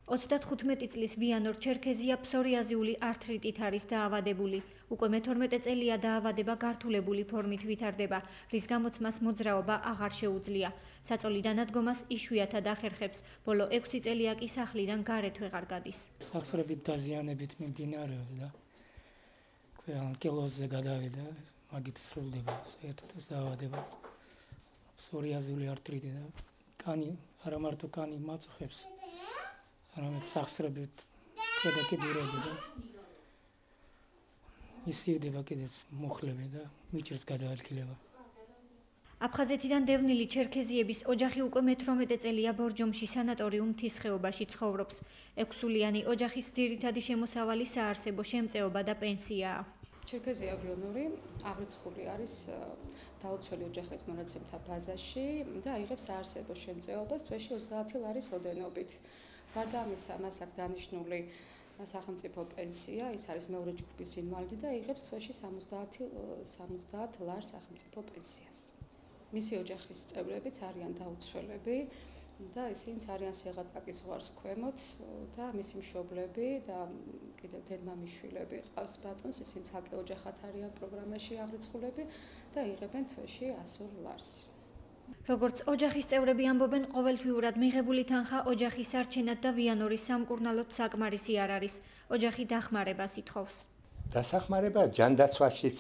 35 წლის ვიანორ ჩერქეზია ფსორიაზიული ართრიტით არის დაავადებული. უკვე მე-12 წელია დაავადება გართულებული ფორმით ვითარდება, რის გამოც მას მოძრაობა აღარ შეუძლია. საწოლი დანადგომას იშვიათად ახერხებს. ბოლო 6 წელია კი სახლიდან გარეთ ვეღარ გადის. სახსრებით დაზიანებით მიმდინარეობს და კილოზე გადავიდა, მაგით სრულდება საერთოდ ეს დაავადება. ფსორიაზული ართრიტი და კანი, არა მარტო კანი მაწუხებს. არამედ სახსრებით ქვედა კიდურები და ისივდება კიდეც მუხლები და მიჭირს გადაადგილება. აფხაზეთიდან დევნილი ჩერქეზიების ოჯახი უკვე მე-18 წელია ბორჯომში სანატორიუმ მთის ხეობაში ცხოვრობს. 6-სულიანი ოჯახის ძირითადი შემოსავალი საარსებო შემწეობა და პენსიაა. ჩერქეზია ვიონორი აღრიცხული არის დაუცველი ოჯახის მონაცემთა ბაზაში და აიღებს საარსებო შემწეობას თვეში 30 ლარის ოდენობით. გარდა ამისა, მას აქვს დანიშნული სახელმწიფო პენსია, ის არის მეორე ჯგუფის ინვალიდი და აიღებს თვეში 70 ლარს სახელმწიფო პენსიას. მისი ოჯახის წევრებიც არიან დაუცველები და ისინიც არიან სეღატაკის ზღვარს ქვემოთ და მისი მშობლები და კიდევ დედმამიშვილები ყავს ბატონს, ისინი ცალკე ოჯახად არიან პროგრამაში აღრიცხულები და იღებენ თვეში 100 ლარს. როგორც ოჯახის წევრები ამბობენ, ყოველთვიურად მიღებული თანხა ოჯახის არჩენად და ვიანორის სამკურნალოდ საკმარისი არ არის. ოჯახი დახმარებას ითხოვს. დასახმარება ჯანდაცვაშიც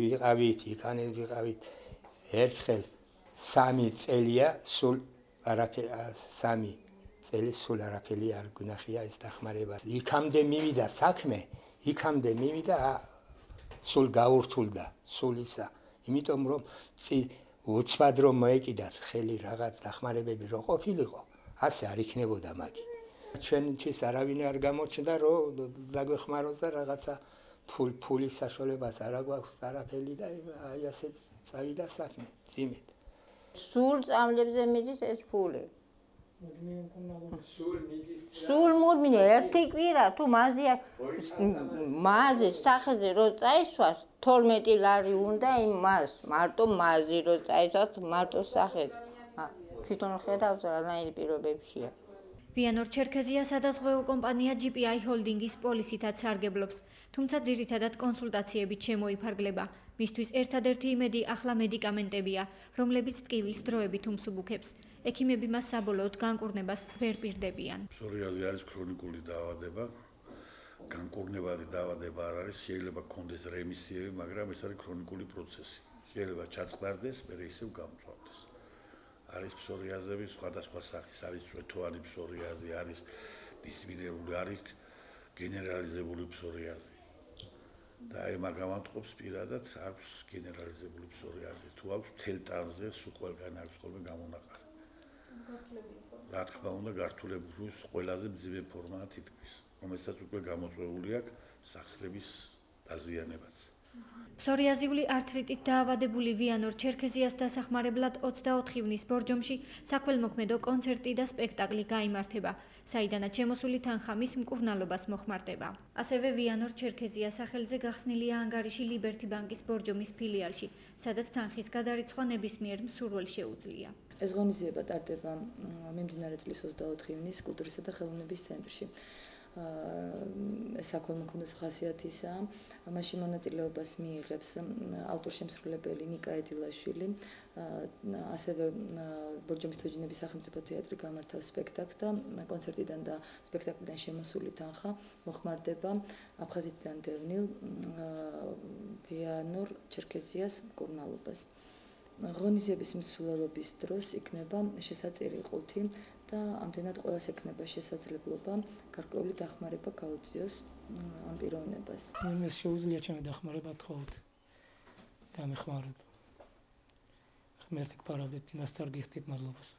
ვიყავით, იქანე ვიყავით. ერთხელ 3 წელია სულ არაფერი 3 წელი სულ არაფერი არ გუნახია ეს დახმარება. იქამდე მივიდა საქმე, იქამდე მივიდა სულ გაურთულდა, სულ ისა. იმიტომ რომ უცბად რომ მოეკიდათ ხელი რაღაც დახმარებები რო ყოფილიყო, ასე არ იქნებოდა მაგი. ჩვენთვის არავინ არ გამოჩნდა რომ დაგვეხმაროს და რაღაცა ფულის საშუალებაც არ აქვს არაფერი და აი ასე წავიდა საქმე ძიმედ. სულ წამლებზე მიდის ეს ფული. სულ მუდმივ ერთი კვირა თუ მაზი სახეზე რო წაისვას 12 ლარი უნდა იმას მარტო მაზი რო წაისვას მარტო სახეზე. თვითონ ხედავს რანაირი პირობებშია. ვიანორ ჩერქეზია სადაზღვევო კომპანია GPI ჰოლდინგის პოლისითაც სარგებლობს, თუმცა ძირითადად კონსულტაციებით შემოიფარგლება. მისთვის ერთადერთი იმედი ახლა მედიკამენტებია, რომლებიც ტკივილს დროებით უმსუბუქებს. ექიმები მას საბოლოოდ განკურნებას ვერ პირდებიან. ფსორიაზი არის ქრონიკული დაავადება. განკურნებადი დაავადება არ არის, შეიძლება გქონდეს რემისიები, მაგრამ ეს არის ქრონიკული პროცესი. შეიძლება ჩაწყდარდეს, მერე ისევ გამწვავდეს. არის ფსორიაზები სხვადასხვა სახის, არის წვეთოვანი ფსორიაზი, არის დისემინირებული, არის გენერალიზებული ფსორიაზი. და აი მაგამატყობს პირადად აქვს გენერალიზებული ფსორიაზი. თუ აქვს მთელ ტანზე სულ ყველგან აქვს ხოლმე გამონაყარი. რა თქმა უნდა, გართულებული ყველაზე მძიმე ფორმაა თითქმის, რომელსაც უკვე გამოწვეული აქვს სახსრების დაზიანებაც. ფსორიაზიული ართრიტით დაავადებული ვიანორ ჩერქეზიას დასახმარებლად 24 ივნის ბორჯომში საქველმოქმედო კონცერტი და სპექტაკლი გაიმართება, საიდანაც შემოსული თანხა მის მკურნალობას მოხმარდება. ასევე ვიანორ ჩერქეზიას სახელზე გახსნილია ანგარიში ლიბერთი ბანკის ბორჯომის ფილიალში, სადაც თანხის გადარიცხვა ნებისმიერ მსურველს შეუძლია. ეს ღონისძიება ტარდება მიმდინარე წლის 24 ივნის კულტურისა და ხელოვნების ცენტრში. საქველმოქმედო ხასიათისაა, მასში მონაწილეობას მიიღებს ავტორ-შემსრულებელი ნიკა ედილაშვილი, ასევე ბორჯომის თოჯინების სახელმწიფო თეატრი გამართავს სპექტაკლს და კონცერტიდან და სპექტაკლიდან შემოსული თანხა მოხმარდება აფხაზეთიდან დევნილ ვიანორ ჩერქეზიას მკურნალობას. ღონისძიების მსვლელობის დროს იქნება შესაწირი ყუთი და ამდენად ყველას ექნება შესაძლებლობა გარკვეული დახმარება გაუწიოს ამ პიროვნებას. იმას შეუძლია ჩემი დახმარება თხოვთ და მეხმაროთ. ღმერთი გპარავდეთ, წინასწარ გიხდით მადლობას.